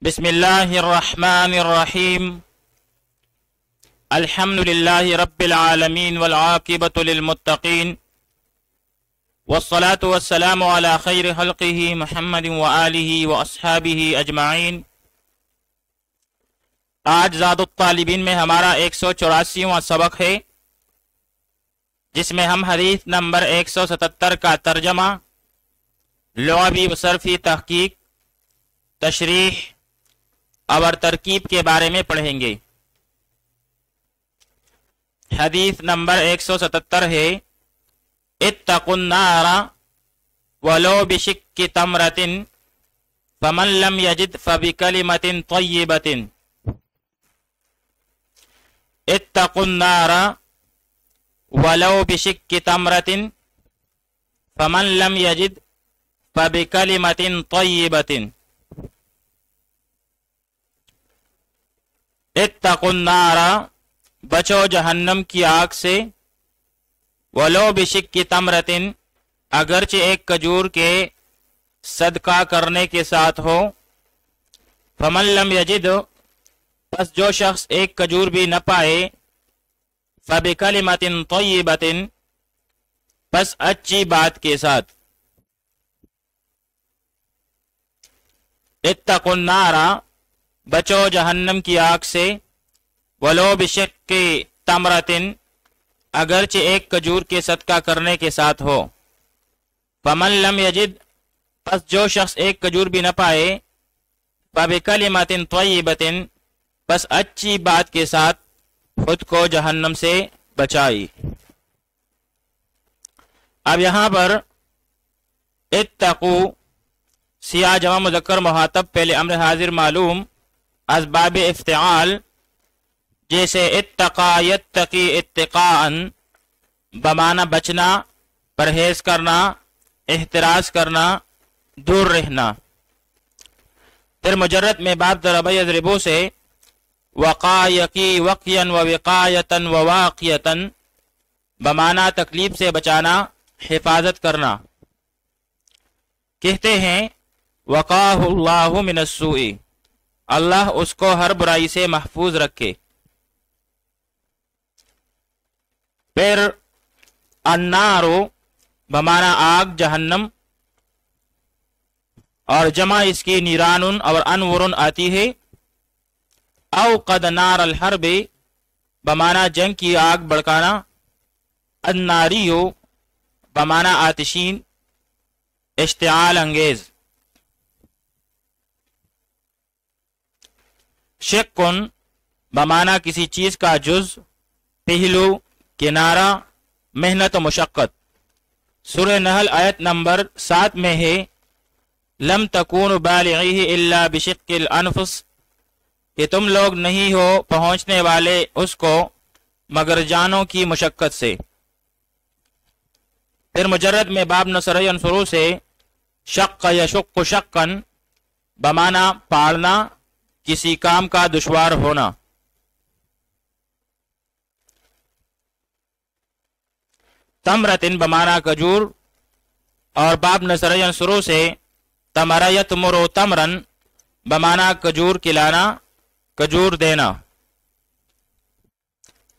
بسم اللہ الرحمن الرحیم الحمد للہ رب العالمین والعاقبۃ للمتقین والصلاة والسلام علی خیر خلقہ محمد وآلہ واصحابہ اجمعین۔ آج زاد الطالبین میں ہمارا 184واں سبق ہے، جس میں ہم حدیث نمبر 177 کا ترجمہ، لغوی و صرفی تحقیق، تشریح اور ترکیب کے بارے میں پڑھیں گے۔ حدیث نمبر 177 ہے، اتقوا النار ولو بشق تمرۃ فمن لم یجد فبکلمۃ طیبۃ۔ اتقوا النار ولو بشق تمرۃ فمن لم یجد فبکلمۃ طیبۃ۔ اتقوا النار، بچو جہنم کی آگ سے، ولو بشق تمرۃ، اگرچہ ایک کھجور کے صدقہ کرنے کے ساتھ ہو۔ فمن لم یجد، پس جو شخص ایک کھجور بھی نہ پائے، فبکلمۃ طیبۃ، پس اچھی بات کے ساتھ۔ اتقوا النار، بچو جہنم کی آگ سے، ولو بشق تمرۃ، اگرچہ ایک کھجور کے صدقہ کرنے کے ساتھ ہو۔ فمن لم یجد، پس جو شخص ایک کھجور بھی نہ پائے، فبکلمۃ طیبۃ، پس اچھی بات کے ساتھ خود کو جہنم سے بچائی۔ اب یہاں پر اتقو سیاہ جمع مذکر مخاطب پہلے امر حاضر معلوم، اسباب افتعال، جیسے اتقا یتقی اتقاء، بمعنی بچنا، پرہیز کرنا، احتراز کرنا، دور رہنا۔ پھر مجرد میں باب ضرب یضربو سے وقا یقی وقیا و وقایتا و واقیتا، بمعنی تکلیف سے بچانا، حفاظت کرنا۔ کہتے ہیں وقاہ اللہ من السوء، اللہ اس کو ہر برائی سے محفوظ رکھے۔ پھر النار، بمعنی آگ، جہنم، اور جمع اس کی نیران اور انور آتی ہے۔ اوقد نار الحرب، بمعنی جنگ کی آگ بڑکانا۔ الناریو، بمعنی آتشین، اشتعال انگیز۔ شقن، بمعنی کسی چیز کا جز، پہلو، کنارہ، محنت و مشقت۔ سورہ نحل آیت نمبر 7 میں ہے، لم تکونوا بالغیہ الا بشق الانفس، کہ تم لوگ نہیں ہو پہنچنے والے اس کو مگر جانوں کی مشقت سے۔ پھر مجرد میں باب نصر ینصرو سے شق یشق شقا، بمعنی پاڑنا، کسی کام کا دشوار ہونا۔ تمرتن، بمعنی کھجور، اور باب نصر ینصرو سے تمر یتمر تمرن، بمعنی کھجور کھلانا، کھجور دینا۔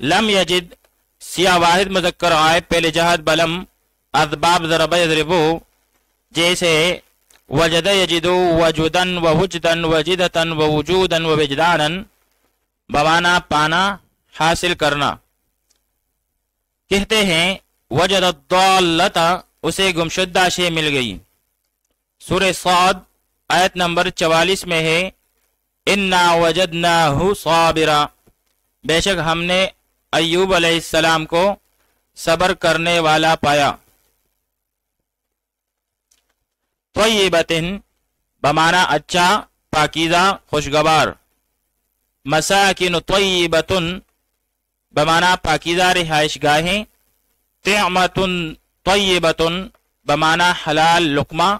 لم یجد سیاہ واحد مذکر غائب پہلے جہد بلم، اسباب ضرب یضربو، جیسے وجد یجدو وجدن ووجدن وجدتن ووجودن ووجدانن، بمعنی پانا، حاصل کرنا۔ کہتے ہیں وجد الضالۃ، اسے گمشدہ شے مل گئی۔ سورہ صاد آیت نمبر 44 میں ہے، انا وجدناہ صابرا، بے شک ہم نے ایوب علیہ السلام کو صبر کرنے والا پایا۔ طیبۃ، بمعنی اچھا، پاکیزہ، خوشگوار۔ مساکن طیبۃ، بمعنی پاکیزہ رہائش گاہیں۔ طعمۃ طیبۃ، بمعنی حلال لقمہ۔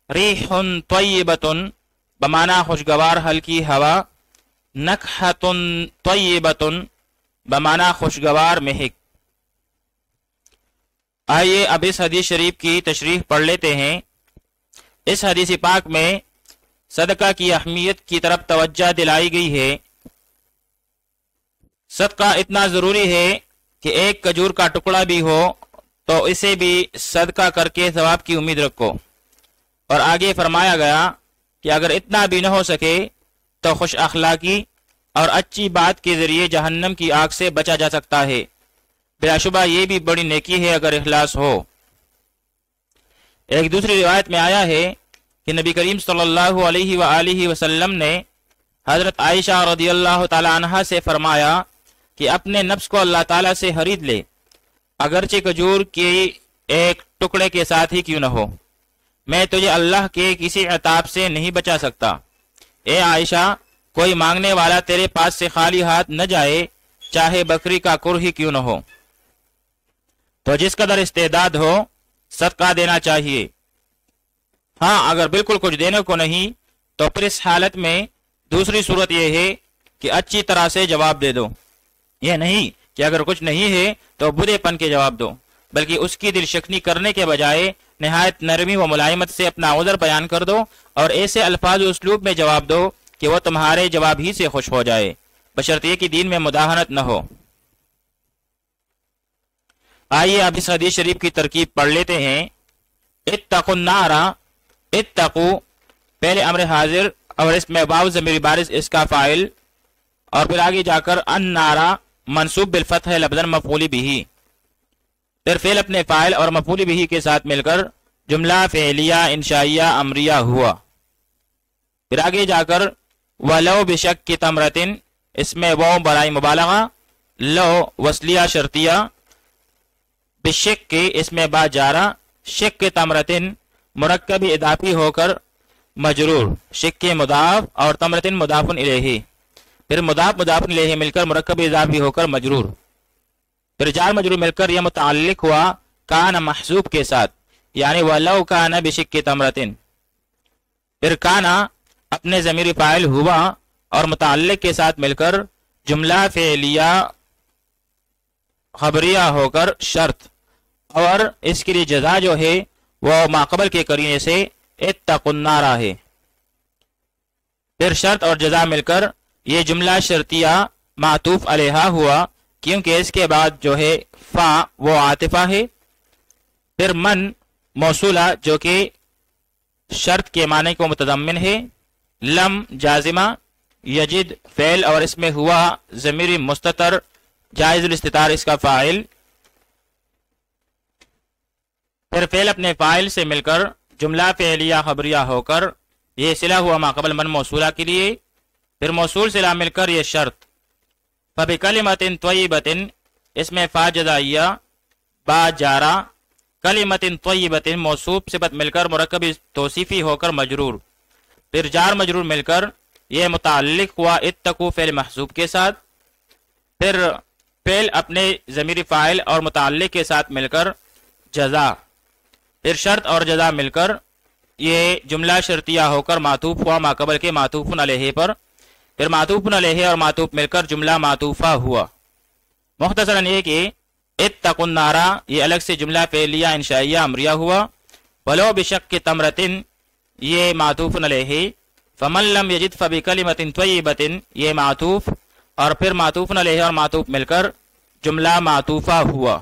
ریح طیبۃ، بمعنی خوشگوار ہلکی ہوا۔ نکحۃ طیبۃ، بمعنی خوشگوار مہک۔ آئیے اب اس حدیث شریف کی تشریح پڑھ لیتے ہیں۔ اس حدیث پاک میں صدقہ کی اہمیت کی طرف توجہ دلائی گئی ہے۔ صدقہ اتنا ضروری ہے کہ ایک کھجور کا ٹکڑا بھی ہو تو اسے بھی صدقہ کر کے ثواب کی امید رکھو۔ اور آگے فرمایا گیا کہ اگر اتنا بھی نہ ہو سکے تو خوش اخلاقی اور اچھی بات کے ذریعے جہنم کی آگ سے بچا جا سکتا ہے۔ بلا شبہ یہ بھی بڑی نیکی ہے اگر اخلاص ہو۔ ایک دوسری روایت میں آیا ہے کہ نبی کریم صلی اللہ علیہ وآلہ وسلم نے حضرت عائشہ رضی اللہ تعالی عنہا سے فرمایا کہ اپنے نفس کو اللہ تعالیٰ سے خرید لے، اگرچہ کھجور کے ایک ٹکڑے کے ساتھ ہی کیوں نہ ہو، میں تجھے اللہ کے کسی عتاب سے نہیں بچا سکتا۔ اے عائشہ، کوئی مانگنے والا تیرے پاس سے خالی ہاتھ نہ جائے، چاہے بکری کا کر ہی کیوں نہ ہو۔ تو جس قدر استعداد ہو صدقہ دینا چاہیے۔ ہاں، اگر بالکل کچھ دینے کو نہیں تو پھر اس حالت میں دوسری صورت یہ ہے کہ اچھی طرح سے جواب دے دو۔ یہ نہیں کہ اگر کچھ نہیں ہے تو برے پن کے جواب دو، بلکہ اس کی دل شکنی کرنے کے بجائے نہایت نرمی و ملائمت سے اپنا عذر بیان کر دو اور ایسے الفاظ و اسلوب میں جواب دو کہ وہ تمہارے جواب ہی سے خوش ہو جائے، بشرطیہ کہ دین میں مداہنت نہ ہو۔ آئیے اب اس حدیث شریف کی ترکیب پڑھ لیتے ہیں۔ اتقوا النار، اتقو پہلے امر حاضر اور اس میں واو ضمیر بارز اس کا فاعل، اور پھر آگے جا کر النارا منصوب بالفتح لفظاً مفعول بھی، پھر فعل اپنے فاعل اور مفعول بھی کے ساتھ مل کر جملہ فعلیہ انشائیہ امریہ ہوا۔ پھر آگے جا کر ولو بشک کی تمرتن، اس میں وہ برائے مبالغہ، لو وصلیہ شرطیہ، بشک کے اس میں با جارہ، شک کے تمرتن مرکب اضافی ہو کر مجرور، شک کے مضاف اور تمرتن مضاف الیہ، پھر مضاف مضاف الیہ مل کر مرکب اضافی ہو کر مجرور، پھر جار مجرور مل کر یہ متعلق ہوا کان محذوف کے ساتھ، یعنی ولو کان بشک تمرتن، پھر کانا اپنے ضمیر فاعل ہوا اور متعلق کے ساتھ مل کر جملہ فعلیہ خبریہ ہو کر شرط، اور اس کے لیے جزا جو ہے وہ ماقبل کے قرینے سے اتقوا النار ہے۔ پھر شرط اور جزا مل کر یہ جملہ شرطیہ معطوف علیہا ہوا، کیونکہ اس کے بعد جو ہے فا وہ عاطفہ ہے، پھر من موصولہ جو کہ شرط کے معنی کو متضمن ہے، لم جازمہ، یجد فعل اور اس میں ہوا ضمیر مستتر جائز الاستتار اس کا فاعل، پھر فعل اپنے فاعل سے مل کر جملہ فعلیہ خبریہ ہو کر یہ صلہ ہوا ماقبل من موصولہ کے لیے، پھر موصول صلہ مل کر یہ شرط، فبکلمۃ طیبۃ اس میں فا جزائیہ با جارہ، کلمۃ طیبۃ موصوف صفت مل کر مرکب توصیفی ہو کر مجرور، پھر جار مجرور مل کر یہ متعلق ہوا اتقوا فعل محذوف کے ساتھ، پھر فعل اپنے ضمیر فاعل اور متعلق کے ساتھ مل کر جزا، پھر شرط اور جزا مل کر یہ جملہ شرطیہ ہو کر معطوف ہوا ماقبل کے معطوف علیہ پر، پھر معطوف علیہ اور معطوف مل کر جملہ معطوفہ ہوا۔ مختصراً یہ کہ اتقوا النار یہ الگ سے جملہ فعلیہ انشائیہ امریہ ہوا، ولو بشق تمرتن یہ معطوف علیہ، فمن لم یجد فبکلمۃ طیبۃ یہ معطوف، اور پھر معطوف علیہ اور معطوف مل کر جملہ معطوفہ ہوا۔